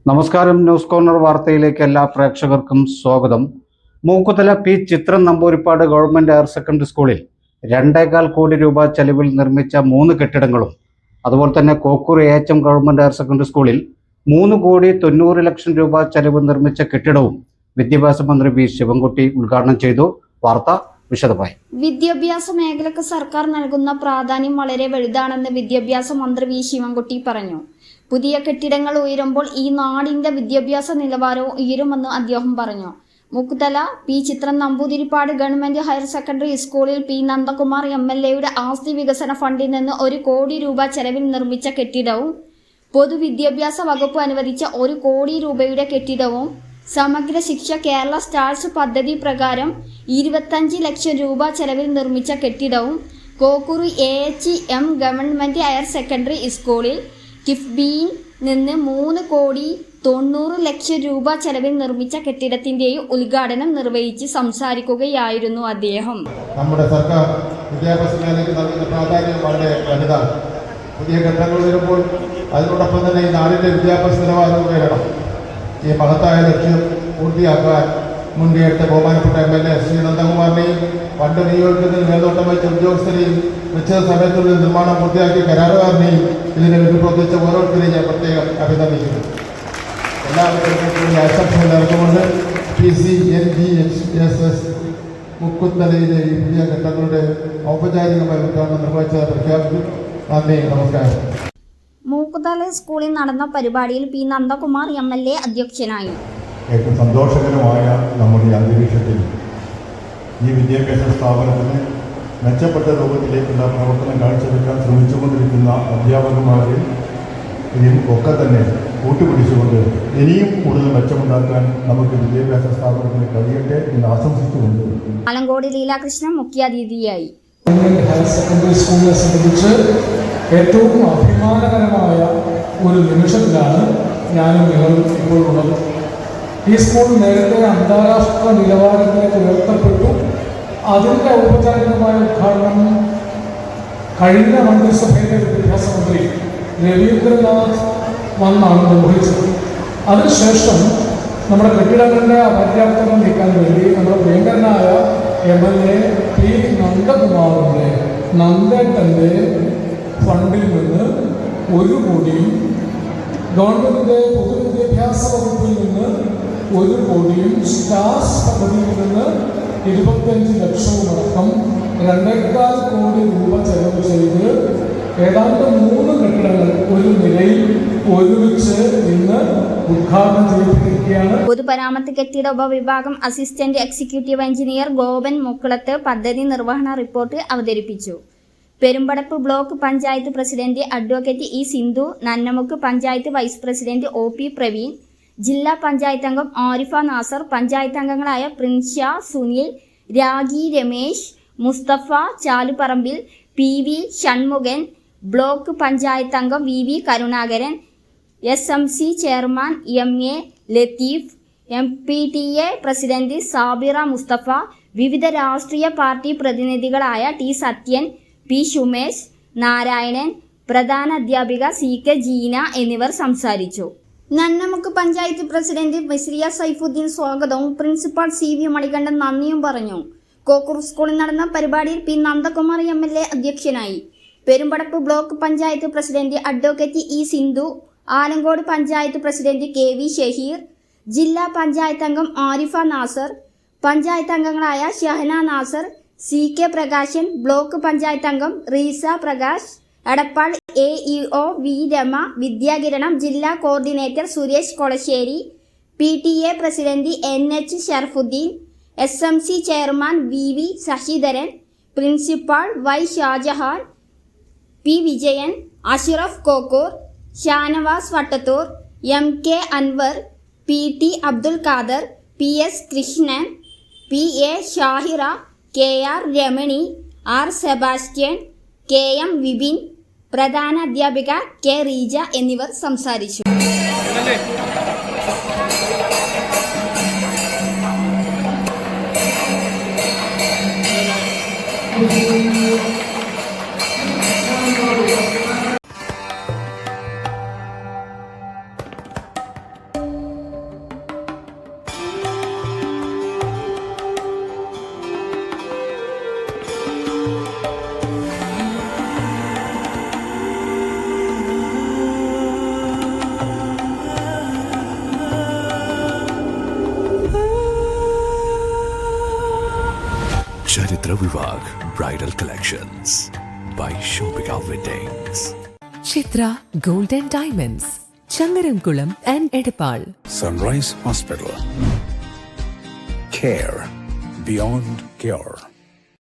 നമസ്കാരം. News corner വാർത്തയിലേക്ക് എല്ലാ പ്രേക്ഷകർക്കും സ്വാഗതം. മൂക്കുതല പി ചിത്രം നമ്പൂരിപ്പാട് ഗവൺമെന്റ് ഹയർ സെക്കൻഡറി സ്കൂളിൽ 2.25 കോടി രൂപ ചെലവിൽ നിർമ്മിച്ച 3 കെട്ടിടങ്ങളും അതുപോലെ തന്നെ Kokkur AHM government higher secondary സ്കൂളിൽ 3,90,00,000 രൂപ ചെലവ് നിർമ്മിച്ച കെട്ടിടവും വിദ്യാഭ്യാസ മന്ത്രി വി ശിവൻകുട്ടി ഉദ്ഘാടനം ചെയ്തു. വാർത്ത വിശദമായി. വിദ്യാഭ്യാസ മേഖലക്ക് സർക്കാർ നൽകുന്ന പ്രാധാന്യം വളരെ വലുതാണെന്ന് വിദ്യാഭ്യാസ മന്ത്രി വി ശിവൻകുട്ടി പറഞ്ഞു. പുതിയ കെട്ടിടങ്ങൾ ഉയരുമ്പോൾ ഈ നാടിന്റെ വിദ്യാഭ്യാസ നിലവാരവും ഉയരുമെന്ന് അദ്ദേഹം പറഞ്ഞു. മൂക്കുതല പി ചിത്രം നമ്പൂതിരിപ്പാട് ഗവൺമെന്റ് ഹയർ സെക്കൻഡറി സ്കൂളിൽ പി നന്ദകുമാർ MLA ആസ്തി വികസന ഫണ്ടിൽ നിന്ന് 1 കോടി രൂപ ചെലവിൽ നിർമ്മിച്ച കെട്ടിടവും, പൊതുവിദ്യാഭ്യാസ വകുപ്പ് അനുവദിച്ച 1 കോടി രൂപയുടെ കെട്ടിടവും, സമഗ്ര ശിക്ഷ കേരള സ്റ്റാർസ് പദ്ധതി പ്രകാരം 25 ലക്ഷം രൂപ ചെലവിൽ നിർമ്മിച്ച കെട്ടിടവും, Kokkur AHM government higher secondary സ്കൂളിൽ കിഫ്ബിയിൽ നിന്ന് 3,90,00,000 രൂപ ചെലവിൽ നിർമ്മിച്ച കെട്ടിടത്തിന്റെയും ഉദ്ഘാടനം നിർവഹിച്ച് സംസാരിക്കുകയായിരുന്നു അദ്ദേഹം. നമ്മുടെ സർക്കാർ വിദ്യാഭ്യാസ മേഖലയ്ക്ക് നൽകുന്ന പ്രാധാന്യം വളരെ വലുതാണ്. പുതിയ ഘട്ടങ്ങൾ വരുമ്പോൾ അതിനോടൊപ്പം തന്നെ ഈ നാടിൻ്റെ വിദ്യാഭ്യാസ നിലവാരം ഉയരണം. ഈ മഹത്തായ ലക്ഷ്യം പൂർത്തിയാക്കാൻ മുൻകൈയെടുത്ത ബഹുമാനപ്പെട്ട MLA ശ്രീ നന്ദകുമാറിനെയും ഫണ്ട് നിയോഗിക്കുന്നതിന് മേൽനോട്ടം വഹിച്ച ഉദ്യോഗസ്ഥരെയും നിശ്ചിത സമയത്തുള്ളിൽ നിർമ്മാണം പൂർത്തിയാക്കിയ കരാറുകാരനെയും ഇതിന് വേണ്ടി പ്രവർത്തിച്ച ഓരോരുത്തരെയും ഞാൻ പ്രത്യേകം അഭിനന്ദിക്കുന്നു. എല്ലാവരും ആശംസകൾ നൽകുകൊണ്ട് PCNGHSS മുക്കുത്തലയിലെ ഈ പുതിയ ഘട്ടങ്ങളുടെ ഔപചാരികമായ ഉദ്ഘാടനം നിർവഹിച്ചത് പ്രഖ്യാപിച്ചു. നന്ദി, നമസ്കാരം. മൂക്കുതല സ്കൂളിൽ നടന്ന പരിപാടിയിൽ പി നന്ദകുമാർ MLA അധ്യക്ഷനായി. ഏറ്റവും സന്തോഷകരമായ നമ്മുടെ അന്തരീക്ഷത്തിൽ ഈ വിദ്യാഭ്യാസ സ്ഥാപനത്തിന് മെച്ചപ്പെട്ട രൂപത്തിലേക്കുള്ള പ്രവർത്തനം കാഴ്ചവെക്കാൻ ശ്രമിച്ചുകൊണ്ടിരിക്കുന്ന അധ്യാപകന്മാരെയും ഇതിനും ഒക്കെ തന്നെ കൂട്ടുപിടിച്ചുകൊണ്ട് ഇനിയും കൂടുതൽ മെച്ചമുണ്ടാക്കാൻ നമുക്ക് വിദ്യാഭ്യാസ സ്ഥാപനത്തിന് കഴിയട്ടെ എന്ന് ആശംസിച്ചുകൊണ്ട് ആലങ്കോട് ലീലാകൃഷ്ണൻ മുഖ്യാതിഥിയായി. ഹയർ സെക്കൻഡറി സ്കൂളിനെ സംബന്ധിച്ച് ഏറ്റവും അഭിമാനകരമായ ഒരു നിമിഷത്തിലാണ് ഞാനും നിങ്ങളും ഇപ്പോഴുള്ളത്. ഈ സ്കൂൾ നേരത്തെ അന്താരാഷ്ട്ര നിലവാരത്തിലേക്ക് ഉയർത്തപ്പെട്ടു. അതിൻ്റെ ഔപചാരികമായ ഉദ്ഘാടനം കഴിഞ്ഞ മന്ത്രിസഭയിലെ വിദ്യാഭ്യാസ മന്ത്രി രവീന്ദ്രനാഥ് വന്നാണ് നിർവഹിച്ചത്. അതിനുശേഷം നമ്മുടെ കെട്ടിടങ്ങളുടെ അപര്യാപ്തത നീക്കാൻ വേണ്ടി നമ്മുടെ പ്രിയങ്കരനായ MLA പി നന്ദകുമാറിൻ്റെ നന്ദേട്ടൻ്റെ ഫണ്ടിൽ നിന്ന് 1 കോടിയും, ഗവൺമെൻറ്റിൻ്റെ പൊതുവിദ്യാഭ്യാസ വകുപ്പിൽ നിന്ന് 1 കോടിയും, സ്റ്റാർസ് പദ്ധതിയിൽ നിന്ന് 25 ലക്ഷവുമടക്കം 2.25 കോടി രൂപ ചെലവ് ചെയ്ത് ഏതാണ്ട് 3 കെട്ടിടങ്ങൾ ഒരു നിലയിൽ ഒരുമിച്ച് ഇന്ന് ഉദ്ഘാടനം ചെയ്തിരിക്കുകയാണ്. പൊതുമരാമത്ത് കെട്ടിട ഉപവിഭാഗം assistant executive engineer Gopan Mukkulath പദ്ധതി നിർവഹണ റിപ്പോർട്ട് അവതരിപ്പിച്ചു. Perumpadappu block panchayat president advocate E Sindhu, Nannamukku panchayat vice president OP Praveen, ജില്ലാ പഞ്ചായത്ത് അംഗം ആരിഫ നാസർ, പഞ്ചായത്ത് അംഗങ്ങളായ പ്രിൻഷ, സുനിൽ, രാഗി രമേശ്, മുസ്തഫ ചാലുപറമ്പിൽ, PV ഷൺമുഖൻ, ബ്ലോക്ക് പഞ്ചായത്ത് അംഗം VV Karunakaran, SMC chairman MA Latheef, MPTA president Sabira Mustafa, വിവിധ രാഷ്ട്രീയ പാർട്ടി പ്രതിനിധികളായ T സത്യൻ, P സുമേഷ്, നാരായണൻ, പ്രധാന അധ്യാപിക CK ജീന എന്നിവർ സംസാരിച്ചു. നന്നമുക്ക് പഞ്ചായത്ത് പ്രസിഡന്റ് മിസ്രിയ സൈഫുദ്ദീൻ സ്വാഗതവും പ്രിൻസിപ്പാൾ CV മണികണ്ഠൻ നന്ദിയും പറഞ്ഞു. കോക്കൂർ സ്കൂളിൽ നടന്ന പരിപാടിയിൽ പി നന്ദകുമാർ MLA അധ്യക്ഷനായി. Perumpadappu block panchayat president advocate E Sindhu, Alankode panchayat president KV Shaheer, ജില്ലാ പഞ്ചായത്ത് അംഗം ആരിഫ നാസർ, പഞ്ചായത്ത് അംഗങ്ങളായ ഷഹന നാസർ, CK പ്രകാശൻ, ബ്ലോക്ക് പഞ്ചായത്ത് അംഗം റീസ പ്രകാശ്, എടപ്പാൾ AEO V രമ, വിദ്യാകിരണം ജില്ലാ coordinator Suresh Kolassery, PTA president NH Sharafudheen, SMC chairman VV Sasidharan, principal Y Shajahan, P Vijayan, Ashraf Kokkur, Shanavas Vattathur, MK Anwar, PT Abdul Khader, PS Krishnan, PA Shahira, KR Ramani, R Sebastian, KM Vipin, പ്രധാന അധ്യാപിക K റീജ എന്നിവർ സംസാരിച്ചു. Charitra Vivag Bridal Collections by Shobhika Weddings. Chitra Gold and Diamonds, Changaramkulam and Edapal. Sunrise Hospital. Care beyond cure.